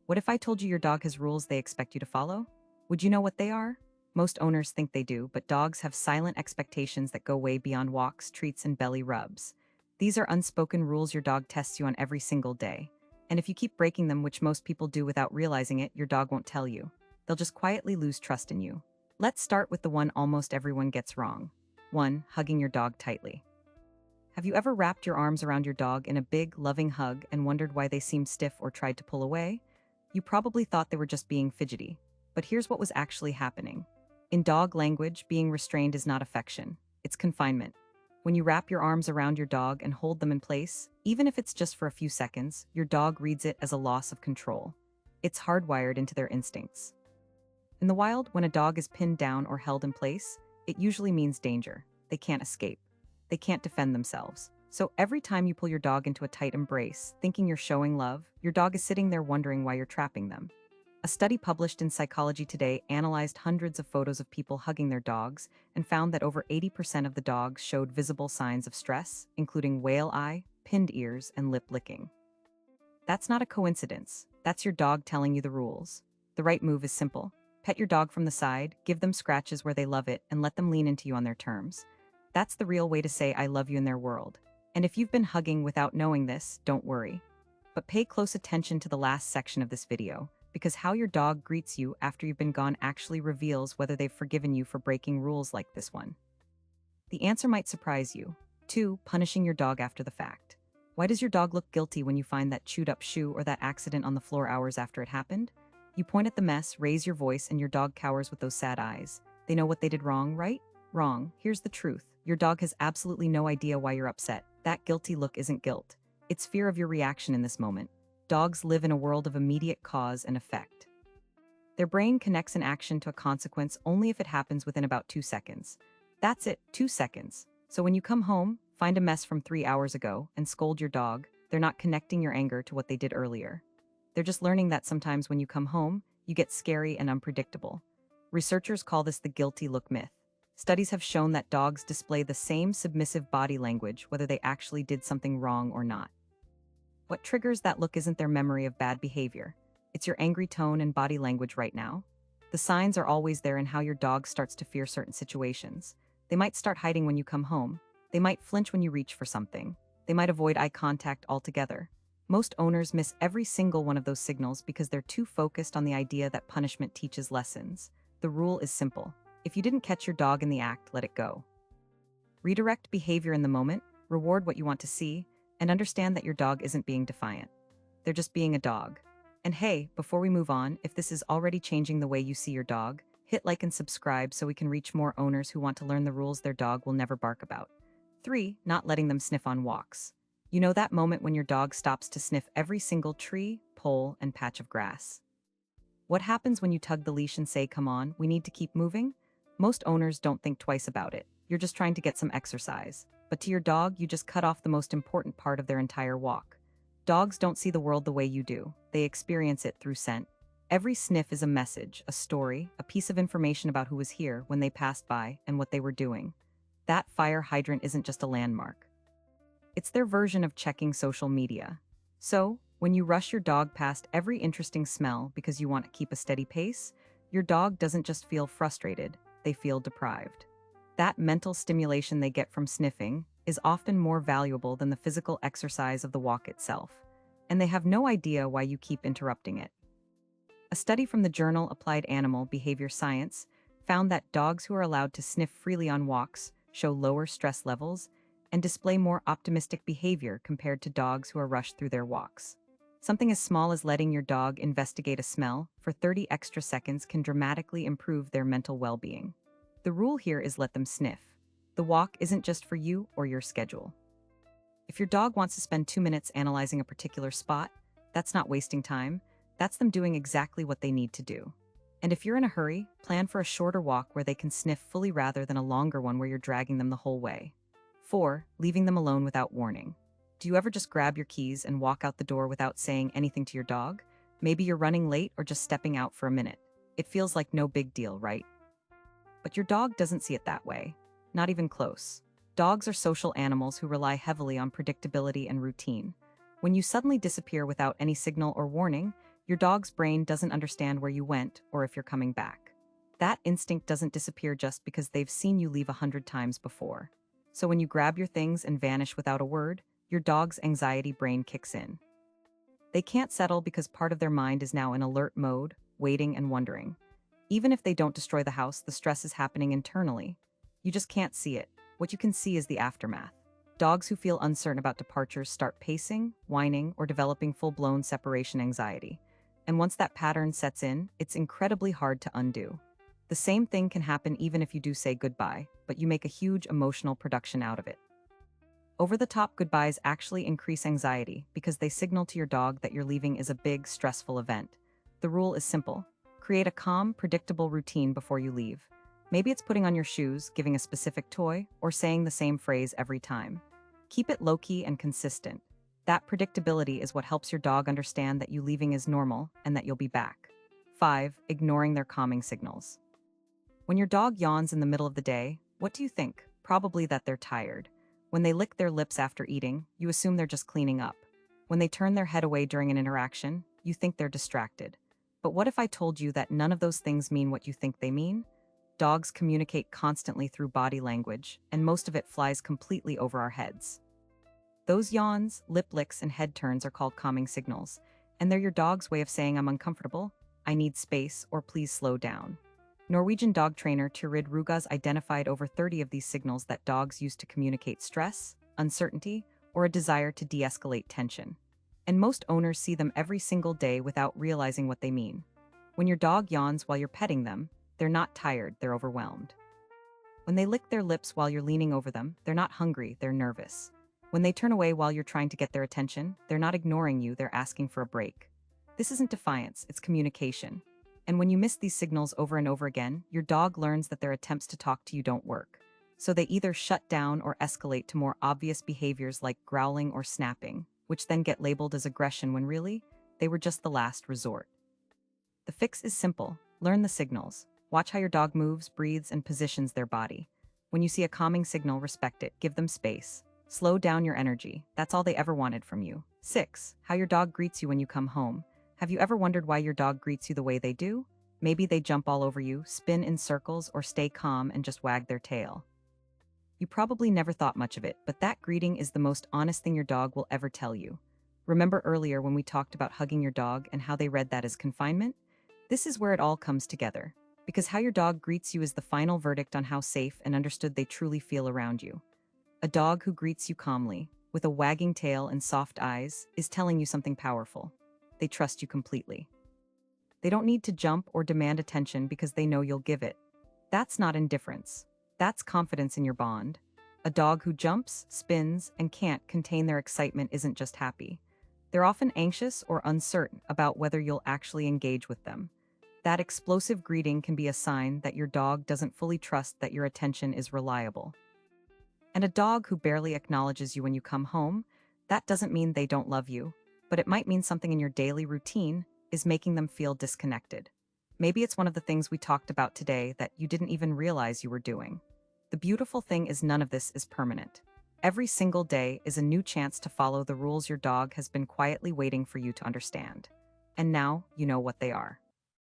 What if I told you your dog has rules they expect you to follow? Would you know what they are? Most owners think they do, but dogs have silent expectations that go way beyond walks, treats, and belly rubs. These are unspoken rules your dog tests you on every single day. And if you keep breaking them, which most people do without realizing it, your dog won't tell you. They'll just quietly lose trust in you. Let's start with the one almost everyone gets wrong. 1. Hugging your dog tightly. Have you ever wrapped your arms around your dog in a big, loving hug and wondered why they seemed stiff or tried to pull away? You probably thought they were just being fidgety. But here's what was actually happening. In dog language, being restrained is not affection, it's confinement. When you wrap your arms around your dog and hold them in place, even if it's just for a few seconds, your dog reads it as a loss of control. It's hardwired into their instincts. In the wild, when a dog is pinned down or held in place, it usually means danger. They can't escape. They can't defend themselves. So every time you pull your dog into a tight embrace, thinking you're showing love, your dog is sitting there wondering why you're trapping them. A study published in Psychology Today analyzed hundreds of photos of people hugging their dogs and found that over 80% of the dogs showed visible signs of stress, including whale eye, pinned ears, and lip licking. That's not a coincidence. That's your dog telling you the rules. The right move is simple. Pet your dog from the side, give them scratches where they love it, and let them lean into you on their terms. That's the real way to say I love you in their world. And if you've been hugging without knowing this, don't worry. But pay close attention to the last section of this video, because how your dog greets you after you've been gone actually reveals whether they've forgiven you for breaking rules like this one. The answer might surprise you. 2. Punishing your dog after the fact. Why does your dog look guilty when you find that chewed up shoe or that accident on the floor hours after it happened? You point at the mess, raise your voice, and your dog cowers with those sad eyes. They know what they did wrong, right? Wrong. Here's the truth. Your dog has absolutely no idea why you're upset. That guilty look isn't guilt. It's fear of your reaction in this moment. Dogs live in a world of immediate cause and effect. Their brain connects an action to a consequence only if it happens within about 2 seconds. That's it, 2 seconds. So when you come home, find a mess from 3 hours ago, and scold your dog, they're not connecting your anger to what they did earlier. They're just learning that sometimes when you come home, you get scary and unpredictable. Researchers call this the guilty look myth. Studies have shown that dogs display the same submissive body language whether they actually did something wrong or not. What triggers that look isn't their memory of bad behavior. It's your angry tone and body language right now. The signs are always there in how your dog starts to fear certain situations. They might start hiding when you come home. They might flinch when you reach for something. They might avoid eye contact altogether. Most owners miss every single one of those signals because they're too focused on the idea that punishment teaches lessons. The rule is simple. If you didn't catch your dog in the act, let it go. Redirect behavior in the moment, reward what you want to see, and understand that your dog isn't being defiant. They're just being a dog. And hey, before we move on, if this is already changing the way you see your dog, hit like and subscribe so we can reach more owners who want to learn the rules their dog will never bark about. 3. Not letting them sniff on walks. You know that moment when your dog stops to sniff every single tree, pole, and patch of grass. What happens when you tug the leash and say, come on, we need to keep moving? Most owners don't think twice about it. You're just trying to get some exercise. But to your dog, you just cut off the most important part of their entire walk. Dogs don't see the world the way you do. They experience it through scent. Every sniff is a message, a story, a piece of information about who was here when they passed by and what they were doing. That fire hydrant isn't just a landmark. It's their version of checking social media. So, when you rush your dog past every interesting smell because you want to keep a steady pace, your dog doesn't just feel frustrated, they feel deprived. That mental stimulation they get from sniffing is often more valuable than the physical exercise of the walk itself, and they have no idea why you keep interrupting it. A study from the journal Applied Animal Behavior Science found that dogs who are allowed to sniff freely on walks show lower stress levels and display more optimistic behavior compared to dogs who are rushed through their walks. Something as small as letting your dog investigate a smell for 30 extra seconds can dramatically improve their mental well-being. The rule here is let them sniff. The walk isn't just for you or your schedule. If your dog wants to spend 2 minutes analyzing a particular spot, that's not wasting time. That's them doing exactly what they need to do. And if you're in a hurry, plan for a shorter walk where they can sniff fully rather than a longer one where you're dragging them the whole way. 4. Leaving them alone without warning. Do you ever just grab your keys and walk out the door without saying anything to your dog? Maybe you're running late or just stepping out for a minute. It feels like no big deal, right? But your dog doesn't see it that way. Not even close. Dogs are social animals who rely heavily on predictability and routine. When you suddenly disappear without any signal or warning, Your dog's brain doesn't understand where you went or if you're coming back. That instinct doesn't disappear just because they've seen you leave 100 times before. So when you grab your things and vanish without a word, your dog's anxiety brain kicks in. They can't settle because part of their mind is now in alert mode, waiting and wondering. Even if they don't destroy the house, the stress is happening internally. You just can't see it. What you can see is the aftermath. Dogs who feel uncertain about departures start pacing, whining, or developing full-blown separation anxiety. And once that pattern sets in, it's incredibly hard to undo. The same thing can happen even if you do say goodbye, but you make a huge emotional production out of it. Over-the-top goodbyes actually increase anxiety because they signal to your dog that you're leaving is a big, stressful event. The rule is simple. Create a calm, predictable routine before you leave. Maybe it's putting on your shoes, giving a specific toy, or saying the same phrase every time. Keep it low-key and consistent. That predictability is what helps your dog understand that you leaving is normal and that you'll be back. 5. Ignoring their calming signals. When your dog yawns in the middle of the day, what do you think? Probably that they're tired. When they lick their lips after eating, you assume they're just cleaning up. When they turn their head away during an interaction, you think they're distracted. But what if I told you that none of those things mean what you think they mean? Dogs communicate constantly through body language, and most of it flies completely over our heads. Those yawns, lip licks, and head turns are called calming signals, and they're your dog's way of saying I'm uncomfortable, I need space, or please slow down. Norwegian dog trainer Turid Rugas identified over 30 of these signals that dogs use to communicate stress, uncertainty, or a desire to de-escalate tension. And most owners see them every single day without realizing what they mean. When your dog yawns while you're petting them, they're not tired, they're overwhelmed. When they lick their lips while you're leaning over them, they're not hungry, they're nervous. When they turn away while you're trying to get their attention, they're not ignoring you, they're asking for a break. This isn't defiance, it's communication. And when you miss these signals over and over again, your dog learns that their attempts to talk to you don't work. So they either shut down or escalate to more obvious behaviors like growling or snapping, which then get labeled as aggression when really, they were just the last resort. The fix is simple. Learn the signals. Watch how your dog moves, breathes, and positions their body. When you see a calming signal, respect it. Give them space. Slow down your energy. That's all they ever wanted from you. 6. How your dog greets you when you come home. Have you ever wondered why your dog greets you the way they do? Maybe they jump all over you, spin in circles, or stay calm and just wag their tail. You probably never thought much of it, but that greeting is the most honest thing your dog will ever tell you. Remember earlier when we talked about hugging your dog and how they read that as confinement? This is where it all comes together, because how your dog greets you is the final verdict on how safe and understood they truly feel around you. A dog who greets you calmly, with a wagging tail and soft eyes, is telling you something powerful. They trust you completely. They don't need to jump or demand attention because they know you'll give it. That's not indifference. That's confidence in your bond. A dog who jumps, spins, and can't contain their excitement isn't just happy. They're often anxious or uncertain about whether you'll actually engage with them. That explosive greeting can be a sign that your dog doesn't fully trust that your attention is reliable. And a dog who barely acknowledges you when you come home, that doesn't mean they don't love you, but it might mean something in your daily routine is making them feel disconnected. Maybe it's one of the things we talked about today that you didn't even realize you were doing. The beautiful thing is none of this is permanent. Every single day is a new chance to follow the rules your dog has been quietly waiting for you to understand. And now you know what they are.